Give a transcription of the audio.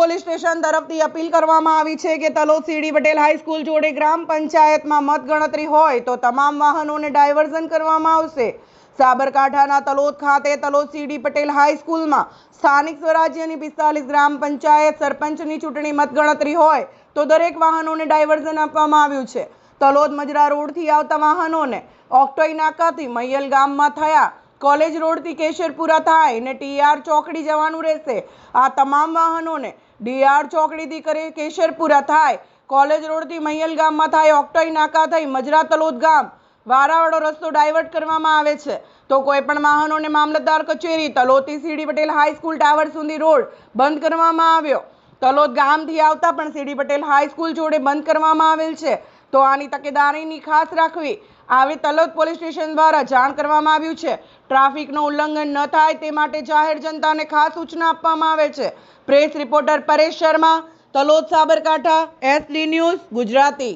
Police station તરફથી appeal કરવામાં આવી છે કે તલોદ સીડી પટેલ હાઈસ્કૂલ જોડે ગ્રામ પંચાયતમાં મતગણતરી હોય તો તમામ વાહનોને ડાયવર્ઝન કરવામાં આવશે। સાબરકાંઠાના તલોદ ખાતે તલોદ સીડી પટેલ હાઈસ્કૂલમાં સ્થાનિક સ્વરાજ્યની 45 ગ્રામ પંચાયત સરપંચની ચૂંટણી મતગણતરી હોય તો દરેક વાહનોને ડાયવર્ઝન આપવામાં આવ્યું છે। તલોદ મજરા રોડથી આવતા વાહનોને ઓક્ટોઈ નાકાથી મૈયલ ગામમાં થયા कॉलेज रोड थी केशरपुरा थाय ने टीआर चौकड़ी जवानुं रहेशे। आ तमाम वाहनों ने डीआर चौकड़ी थी करे केशरपुरा थाय कॉलेज रोड थी मय्यल गाम में थाय ऑक्टोई नाका थई मजरा तलोद गाम वारावाड़ो रस्तो डायवर्ट करवामां आवे छे। तो कोईपण वाहनों ने मामलतदार कचेरी तलोद थी सीडी पटेल हाईस्कूल टावर सुधी रोड बंद करवामां आव्यो। तलोद गाम थी आवता पण सीडी पटेल हाईस्कूल जोड़े बंद करवामां आवेल छे। तो आनी तकेदारीनी खास राखवी आवे तलोद पोलीस स्टेशन द्वारा जाण करवामां आव्युं छे। ट्राफिकनो उल्लंघन न थाय ते माटे जाहेर जनताने खास सूचना आपवामां आवे छे। Press reporter Paresh Sharma, Talod Sabarkantha, SD news, Gujarati.